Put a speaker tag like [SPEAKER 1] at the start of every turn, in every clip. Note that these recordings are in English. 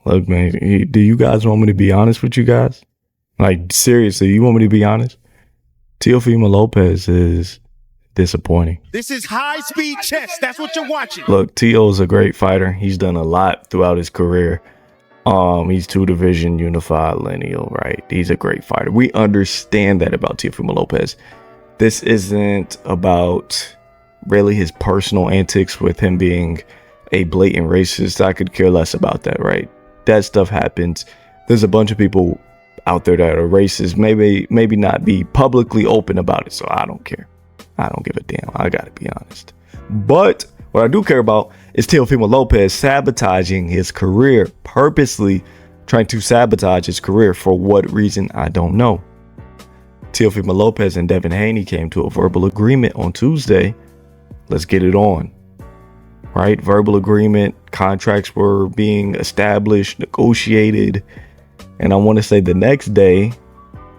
[SPEAKER 1] Look, man, do you guys want me to be honest with you guys? Like, seriously, you want me to be honest? Teofimo Lopez is disappointing.
[SPEAKER 2] This is high-speed chess. That's what you're watching.
[SPEAKER 1] Look, Teo's a great fighter. He's done a lot throughout his career. He's 2-division unified lineal, right? He's a great fighter. We understand that about Teofimo Lopez. This isn't about really his personal antics with him being a blatant racist. I could care less about that, right? That stuff happens. There's a bunch of people out there that are racist, maybe not be publicly open about it, so I don't care. I don't give a damn. I gotta be honest. But what I do care about is Teofimo Lopez sabotaging his career, purposely trying to sabotage his career. For what reason, I don't know. Teofimo Lopez and Devin Haney came to a verbal agreement on Tuesday. Let's get it on. Right? Verbal agreement, contracts were being established, negotiated. And I want to say the next day,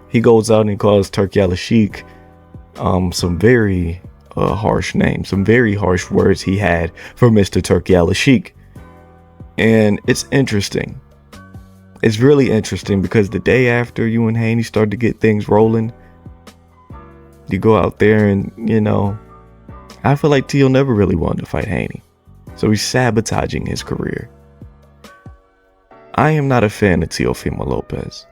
[SPEAKER 1] he goes out and calls Turki Al-Sheikh some very harsh names, some very harsh words he had for Mr. Turki Al-Sheikh. And it's interesting. It's really interesting because the day after you and Haney start to get things rolling, you go out there and, I feel like Teo never really wanted to fight Haney. So he's sabotaging his career. I am not a fan of Teofimo Lopez.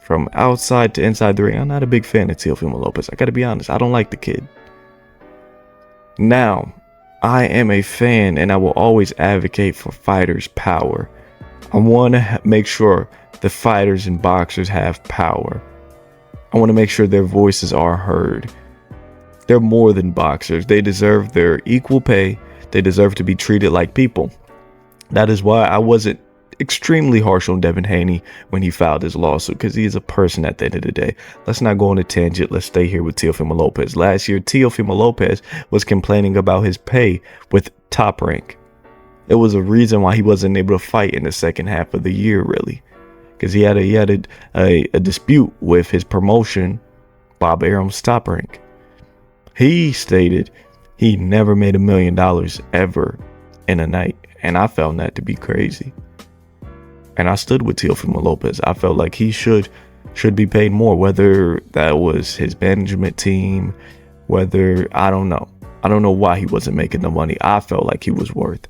[SPEAKER 1] From outside to inside the ring, I'm not a big fan of Teofimo Lopez. I gotta be honest, I don't like the kid. Now, I am a fan and I will always advocate for fighters' power. I want to make sure the fighters and boxers have power. I want to make sure their voices are heard. They're more than boxers. They deserve their equal pay. They deserve to be treated like people. That is why I wasn't extremely harsh on Devin Haney when he filed his lawsuit, because he is a person at the end of the day. Let's not go on a tangent. Let's stay here with Teofimo Lopez. Last year, Teofimo Lopez was complaining about his pay with Top Rank. It was a reason why he wasn't able to fight in the second half of the year, really, because he had a dispute with his promotion, Bob Arum's Top Rank. He stated he never made $1 million ever in a night, and I found that to be crazy. And I stood with Teofimo Lopez. I felt like he should be paid more, whether that was his management team, whether, I don't know. I don't know why he wasn't making the money I felt like he was worth.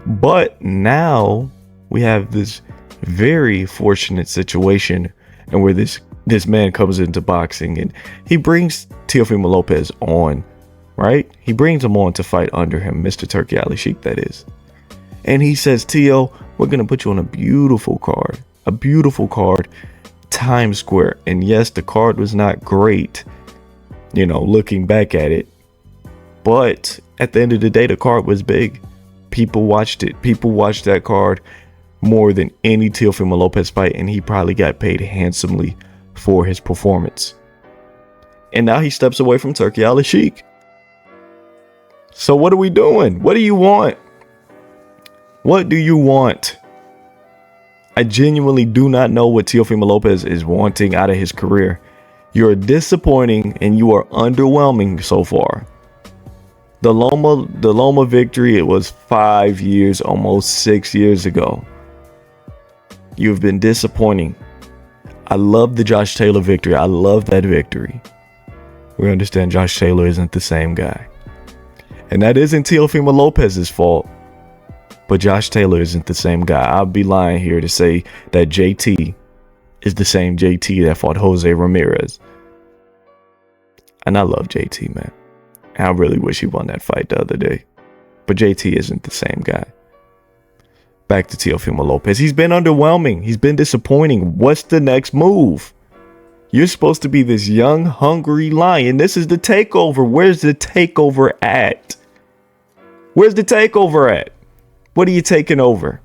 [SPEAKER 1] But now we have this very fortunate situation, and where this man comes into boxing and he brings Teofimo Lopez on, right? He brings him on to fight under him, Mr. Turki Al-Sheikh, that is. And he says, Teo, we're going to put you on a beautiful card, Times Square. And yes, the card was not great, looking back at it. But at the end of the day, the card was big. People watched it. People watched that card more than any Teofimo Lopez fight. And he probably got paid handsomely for his performance. And now he steps away from Turki Al-Sheikh. So what are we doing? What do you want? What do you want? I genuinely do not know what Teofimo Lopez is wanting out of his career. You're disappointing and you are underwhelming so far. The Loma victory, it was 5 years, almost 6 years ago. You've been disappointing. I love the Josh Taylor victory. I love that victory. We understand Josh Taylor isn't the same guy. And that isn't Teofimo Lopez's fault. But Josh Taylor isn't the same guy. I'll be lying here to say that JT is the same JT that fought Jose Ramirez. And I love JT, man. I really wish he won that fight the other day. But JT isn't the same guy. Back to Teofimo Lopez. He's been underwhelming. He's been disappointing. What's the next move? You're supposed to be this young, hungry lion. This is the takeover. Where's the takeover at? Where's the takeover at? What are you taking over?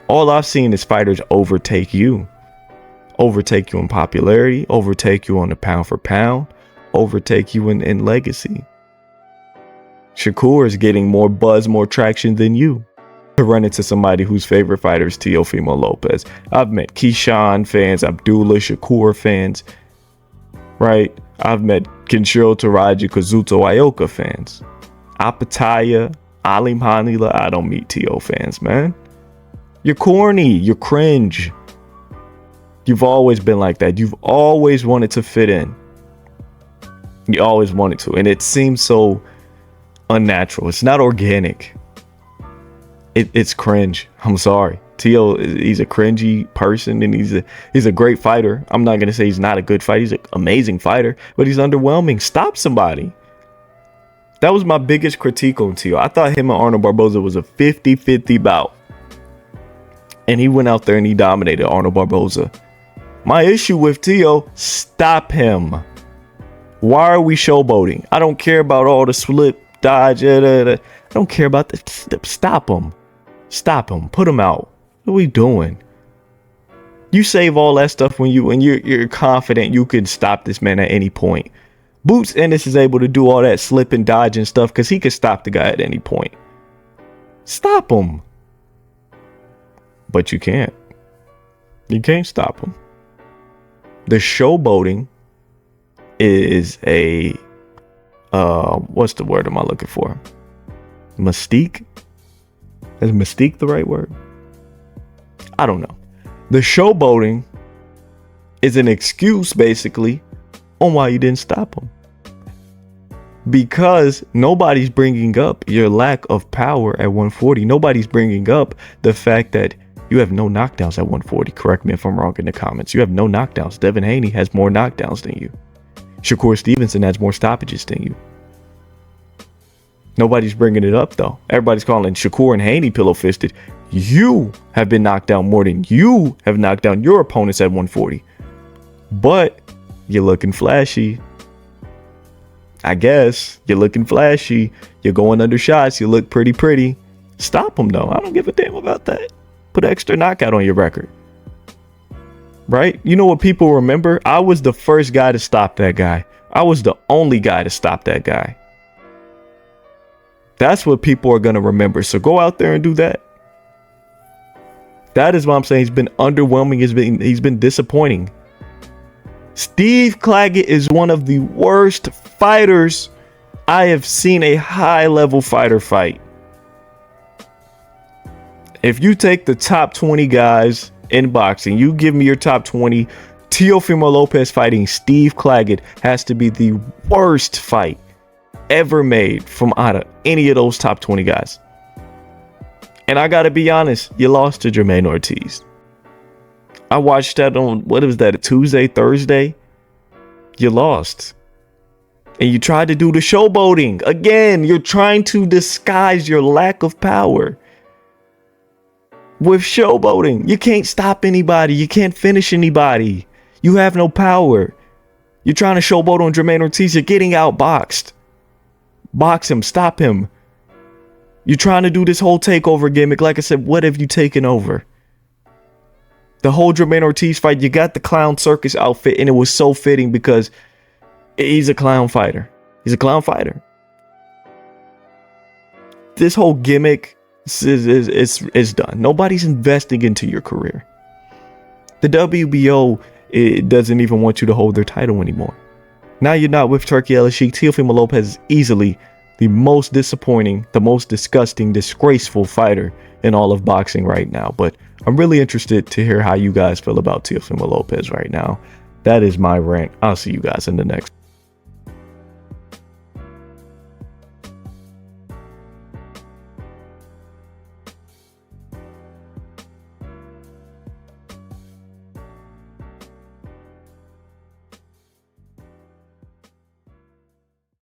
[SPEAKER 1] All I've seen is fighters overtake you. Overtake you in popularity. Overtake you on the pound for pound. Overtake you in legacy. Shakur is getting more buzz, more traction than you. To run into somebody whose favorite fighter is Teofimo Lopez. I've met Keyshawn fans, Abdullah Shakur fans. Right? I've met Kenshiro Taraji, Kazuto Ioka fans. Apataya, Ali Hanila, I don't meet TO fans, man. You're corny. You're cringe. You've always been like that. You've always wanted to fit in. You always wanted to. And it seems so unnatural. It's not organic. It's cringe. I'm sorry. Tio, he's a cringy person, and he's a great fighter. I'm not gonna say he's not a good fighter. He's an amazing fighter, but he's underwhelming. Stop somebody. That was my biggest critique on Tio. I thought him and Arnold Barboza was a 50-50 bout, and he went out there and he dominated Arnold Barboza. My issue with Tio, stop him. Why are we showboating? I don't care about all the slip, dodge. I don't care about the. Stop him. Stop him. Put him out. What are we doing? You save all that stuff when you're confident you can stop this man at any point. Boots Ennis is able to do all that slip and dodge and stuff because he can stop the guy at any point. Stop him. But you can't. You can't stop him. The showboating is a what's the word am I looking for? Mystique? Is mystique the right word? I don't know. The showboating is an excuse basically on why you didn't stop him. Because nobody's bringing up your lack of power at 140. Nobody's bringing up the fact that you have no knockdowns at 140. Correct me if I'm wrong in the comments. You have no knockdowns. Devin Haney has more knockdowns than you. Shakur Stevenson has more stoppages than you. Nobody's bringing it up though. Everybody's calling Shakur and Haney pillow fisted. You have been knocked down more than you have knocked down your opponents at 140. But you're looking flashy. I guess you're looking flashy. You're going under shots. You look pretty. Stop them though. I don't give a damn about that. Put an extra knockout on your record. Right? You know what people remember? I was the first guy to stop that guy. I was the only guy to stop that guy. That's what people are going to remember. So go out there and do that. That is what I'm saying. He's been underwhelming. He's been disappointing. Steve Claggett is one of the worst fighters I have seen a high-level fighter fight. If you take the top 20 guys in boxing, you give me your top 20, Teofimo Lopez fighting Steve Claggett has to be the worst fight ever made from out of any of those top 20 guys. And I gotta be honest, you lost to Jermaine Ortiz. I watched that on, what was that, a Tuesday, Thursday? You lost. And you tried to do the showboating. Again, you're trying to disguise your lack of power with showboating. You can't stop anybody. You can't finish anybody. You have no power. You're trying to showboat on Jermaine Ortiz. You're getting outboxed. Box him. Stop him. You're trying to do this whole takeover gimmick. Like I said, what have you taken over? The whole Jermaine Ortiz fight, you got the clown circus outfit, and it was so fitting because he's a clown fighter. He's a clown fighter. This whole gimmick is done. Nobody's investing into your career. The WBO, it doesn't even want you to hold their title anymore. Now you're not with Turkey El Sheikh. Teofimo Lopez is easily the most disappointing, the most disgusting, disgraceful fighter in all of boxing right now. But I'm really interested to hear how you guys feel about Teofimo Lopez right now. That is my rant. I'll see you guys in the next.